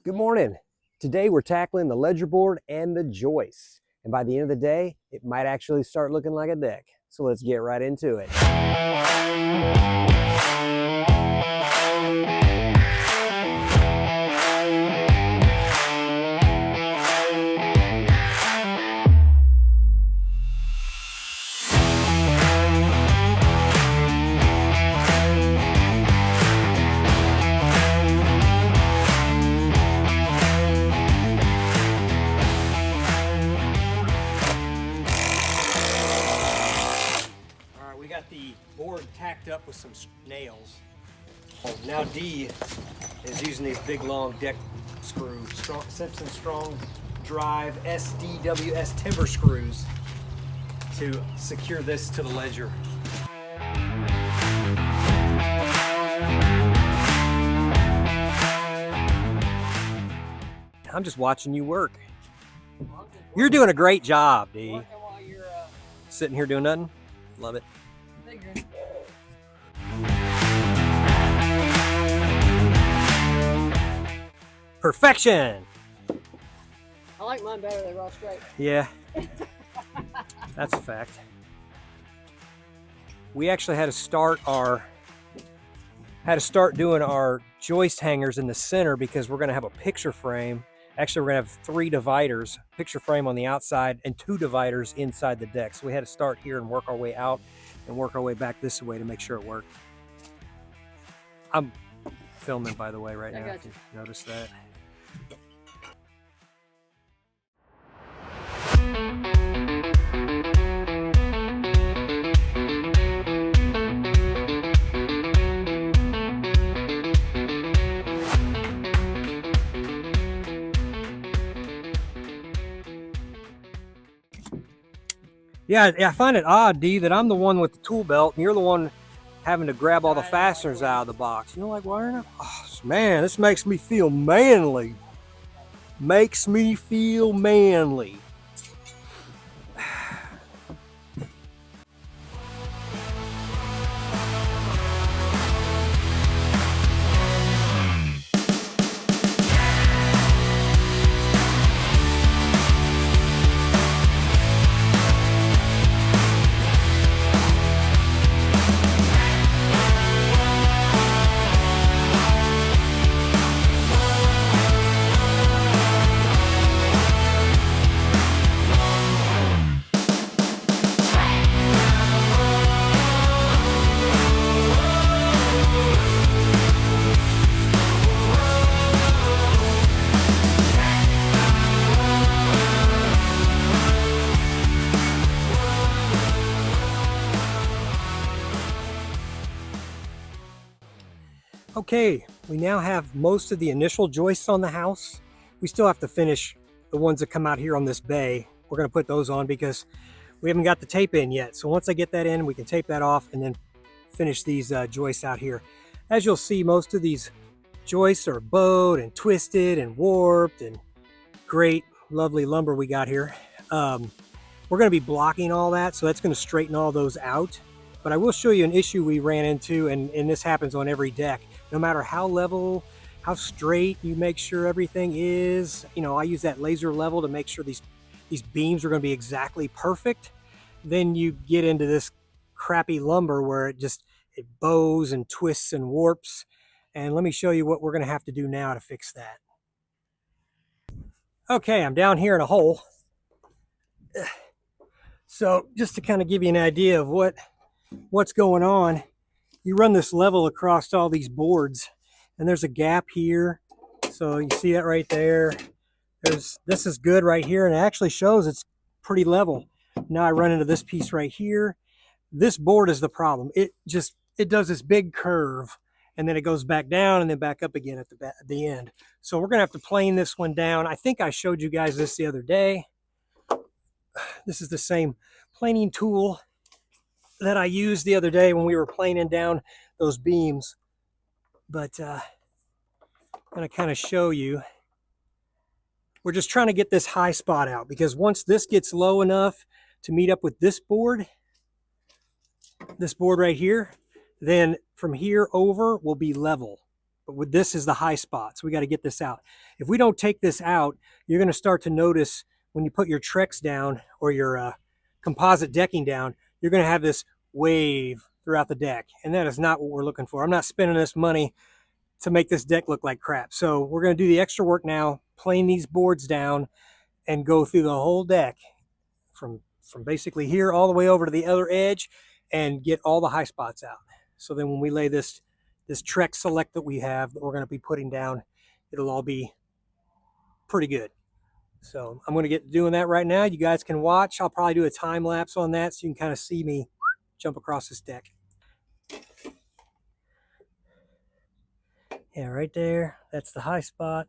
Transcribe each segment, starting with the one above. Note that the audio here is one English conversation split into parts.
Good morning. Today we're tackling the ledger board and the joists. And by the end of the day, it might actually start looking like a deck. So let's get right into it. The board tacked up with some nails. Now D is using these big long deck screws, Simpson Strong Drive SDWS timber screws to secure this to the ledger. I'm just watching you work. You're doing a great job, D. Sitting here doing nothing? Love it. Perfection! I like mine better, they're all straight. Yeah, that's a fact. We actually had to start doing our joist hangers in the center because we're gonna have a picture frame. Actually, we're gonna have 3 dividers, picture frame on the outside and 2 dividers inside the deck. So we had to start here and work our way out and work our way back this way to make sure it worked. I'm filming, by the way, right now, if you notice that. Yeah, I find it odd, D, that I'm the one with the tool belt and you're the one having to grab all the fasteners out of the box. You know, like wiring up? Oh, man, this makes me feel manly. Makes me feel manly. Okay, we now have most of the initial joists on the house. We still have to finish the ones that come out here on this bay. We're gonna put those on because we haven't got the tape in yet. So once I get that in, we can tape that off and then finish these joists out here. As you'll see, most of these joists are bowed and twisted and warped and great, lovely lumber we got here. We're gonna be blocking all that, so that's gonna straighten all those out. But I will show you an issue we ran into, and this happens on every deck. No matter how level, how straight you make sure everything is, you know, I use that laser level to make sure these beams are going to be exactly perfect. Then you get into this crappy lumber where it bows and twists and warps. And let me show you what we're going to have to do now to fix that. Okay, I'm down here in a hole. So just to kind of give you an idea of what's going on, you run this level across all these boards and there's a gap here. So you see that right there. This is good right here, and it actually shows it's pretty level. Now I run into this piece right here. This board is the problem. It does this big curve and then it goes back down and then back up again at the end. So we're gonna have to plane this one down. I think I showed you guys this the other day. This is the same planing tool that I used the other day when we were planing down those beams. But I'm gonna kind of show you. We're just trying to get this high spot out, because once this gets low enough to meet up with this board right here, then from here over will be level. But this is the high spot, so we got to get this out. If we don't take this out, you're going to start to notice when you put your Trex down or your composite decking down, you're going to have this wave throughout the deck, and that is not what we're looking for. I'm not spending this money to make this deck look like crap. So we're going to do the extra work now, plane these boards down, and go through the whole deck from basically here all the way over to the other edge and get all the high spots out. So then when we lay this Trex Select that we have that we're going to be putting down, it'll all be pretty good. So I'm going to get doing that right now. You guys can watch. I'll probably do a time lapse on that so you can kind of see me jump across this deck. Yeah, right there. That's the high spot.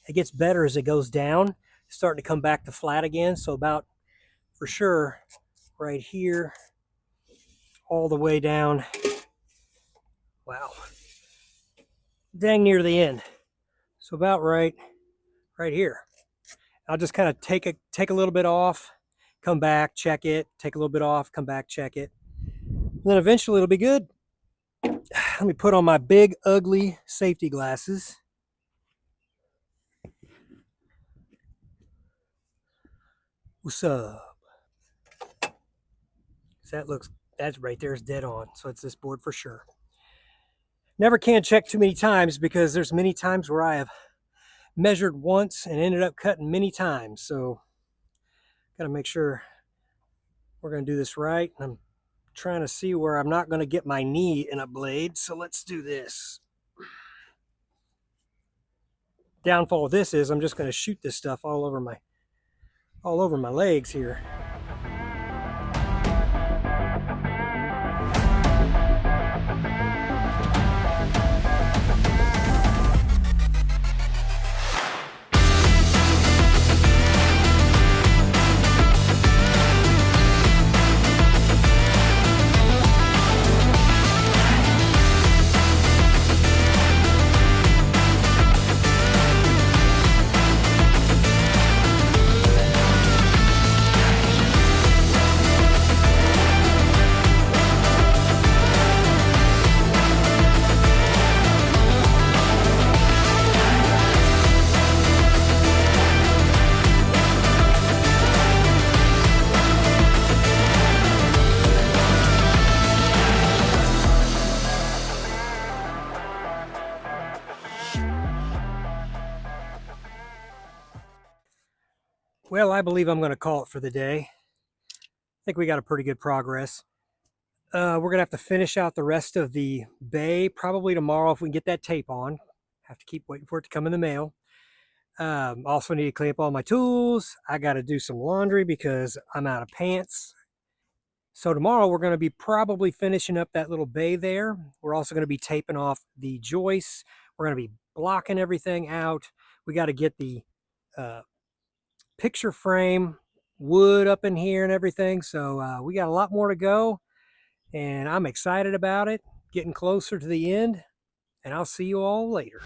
It gets better as it goes down. It's starting to come back to flat again. So about, for sure, right here, all the way down. Wow. Dang near the end. So about right here. I'll just kind of take a little bit off, come back, check it, take a little bit off, come back, check it. And then eventually it'll be good. Let me put on my big, ugly safety glasses. What's up? That's right there is dead on. So it's this board for sure. Never can check too many times because there's many times where I have measured once and ended up cutting many times. So got to make sure we're going to do this right. I'm trying to see where I'm not going to get my knee in a blade. So let's do this. Downfall of this is I'm just going to shoot this stuff all over my legs here. Well, I believe I'm going to call it for the day. I think we got a pretty good progress. We're going to have to finish out the rest of the bay probably tomorrow if we can get that tape on. Have to keep waiting for it to come in the mail. Also need to clean up all my tools. I got to do some laundry because I'm out of pants. So tomorrow we're going to be probably finishing up that little bay there. We're also going to be taping off the joists. We're going to be blocking everything out. We got to get the picture frame wood up in here and everything. So we got a lot more to go, and I'm excited about it. Getting closer to the end, and I'll see you all later.